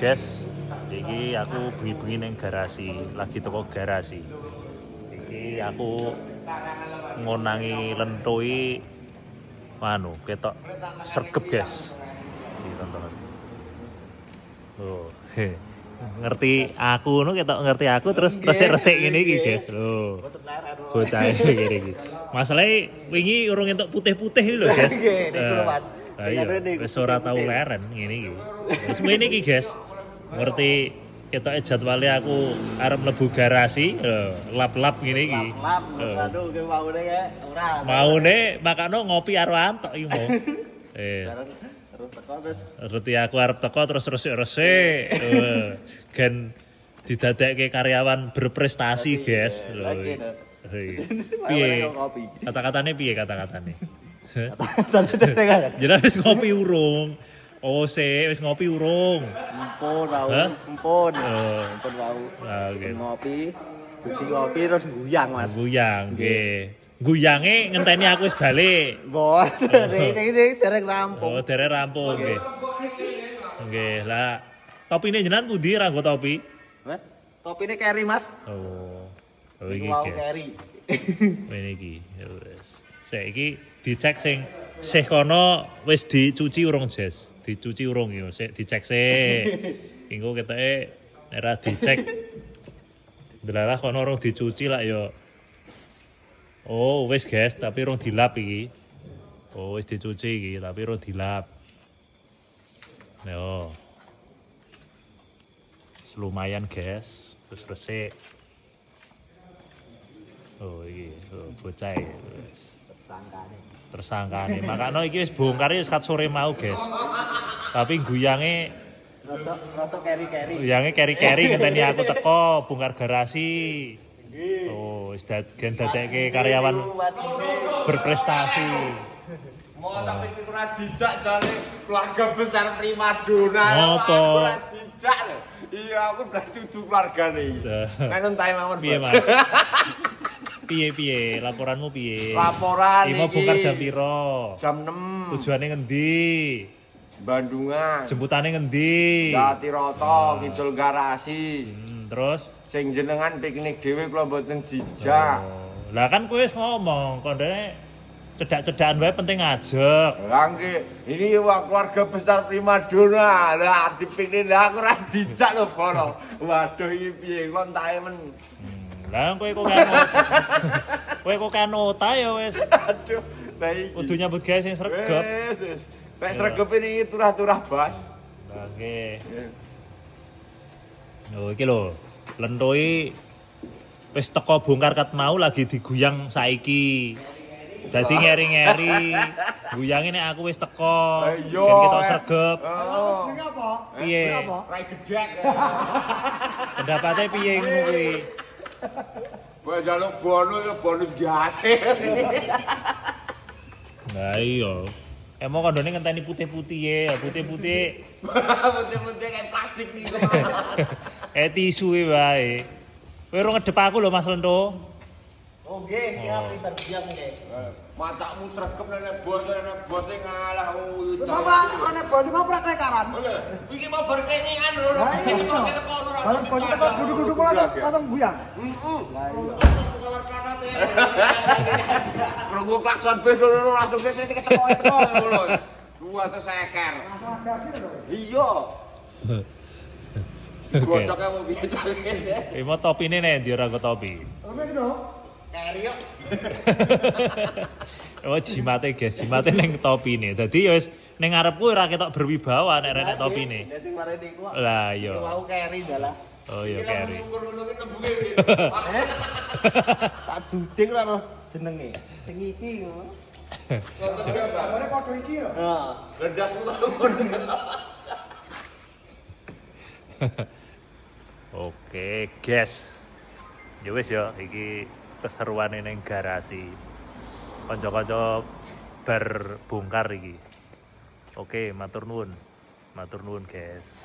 guys, iki aku bengi-bengi ning garasi, lagi teko garasi. Iki aku ngonangi lentui ketok sregep guys. Iki tonton. Oh, ngerti aku ketok ngerti aku terus resik-resik ngene iki guys. Lho. Bocah ngene iki. Masalahe wingi urung entuk putih-putih iki lho guys. Ayo, wis ora tau leren ngene iki. Wis ngene iki guys. Ngerti ketoke jadwale aku arep mlebu garasi, lap-lap ngene iki. Aduh, ge maune ya ora. Maune makano ngopi karo Antok iki mau. Terus teko terus Reti aku arep teko terus resik-resik. Gen didadekke karyawan berprestasi, guys. Piye? Kata-katane piye kata-katane? Jelas wis ngopi urung. Oh, wis ngopi urung. Empun tau, empun. Empun wau. Oke. Ngopi terus guyang, Mas. Guyang, nggih. Guyange ngenteni aku wis balik. Mboten, ini dereng rampung. Oh, dereng rampung nggih. Nggih, lah topine jenengan pundi ra nggo topi? Mas, topine keri, Mas. Oh. Oh Iki iki wau guys. keri. Ngene iki. Ya wis. Saiki dicek sing kono wis dicuci urung, Jes? Dicuci urung ya, sik dicek sik. Engko ketoke nek ra dicek delalah kono urung dicuci lah ya. Oh, wis guys, tapi urung dilap iki. Oh, wis dicuci iki, tapi urung dilap. Yo. Lumayan, guys. Terus resik. Oh, iki, bocah iki. Tersangkane. Makanya iki wis bongkar wis kat sore mau, guys. Tapi guyange Rada keri-keri. keri-keri ngenteni aku teko bongkar garasi. Oh, wis dadekke karyawan berprestasi. Mau tapi ora dijak jane keluarga besar primadona. Ngopo? Ora dijak lho. Iya, aku berarti kudu keluargane iki. Kan entai mawon. Piye, Mas? Piye laporanmu piye? Laporan iki mau iki. bongkar jam piro? Jam 6. Tujuane ngendi? Bandungan. Jemputane ngendi? Jatiroto, Kidul Garasi. Terus Sing jenengan piknik dhewe kula mboten dijak. Lah kan kowe wis ngomong, kondene cedak-cedakan wae penting ngajak. Lah nggih, ini keluarga besar primadona. Lah dipiknik lah aku ora dijak lho, Bono. Waduh iki piye kok entake men. Lah kowe kok kanota ya wis. Aduh, lah iki. Kudu nyambut gawe sing sregep. Wis. Nek sregep ini turah-turah bas. Lah nggih. Oh iki lho, lentui wis teko bongkar kat mau lagi diguyang saiki. Dadi ngeri-ngeri. Guyange nek aku wis teko. Iya. Gen ketok sregep. Jenenge apa? Piye? Rai gedhek. Pendapate piye ngono kuwi? Kowe njaluk bonus jase. Lah iya. Emang kandone ngenteni putih-putih ya, putih-putih. Putih-putih kayak plastik nih. Tisu wae. Kowe ora ngedep aku lho Mas Lento. Oh nggih, ya pinter diam nggih. Macakmu sregep nenek bos ngalah wong. Bapak ana bos mau praktek karan. Iki mau berkengingan lho. Iki kok kono ora. Bareng bos teko duduk-duduk langsung guyang. Krungu klakson bis langsung sing ketemu ngono. Dua tuh seker. Iya. Godhoknya mau piye jane. Mau topine nek ndi ora topi. Oke gitu. Keri yo. Oh jimate guys, jimate ning topine. Dadi ya wis ning ngarepku ora ketok berwibawa nek renek topine. Lah sing mareni ku. Lah iya. Wau keri dalah. Oh iya keri. Ngono-ngono nembuke piye. Tak duding ora ono jenenge. Sing iki ngono. Gambarnya padha iki ya. Heeh. Rendasmu ngono. Oke, guys. Ya wis ya, iki keseruane ning garasi. Kanca-kanca berbongkar iki. Oke, matur nuwun. Matur nuwun, guys.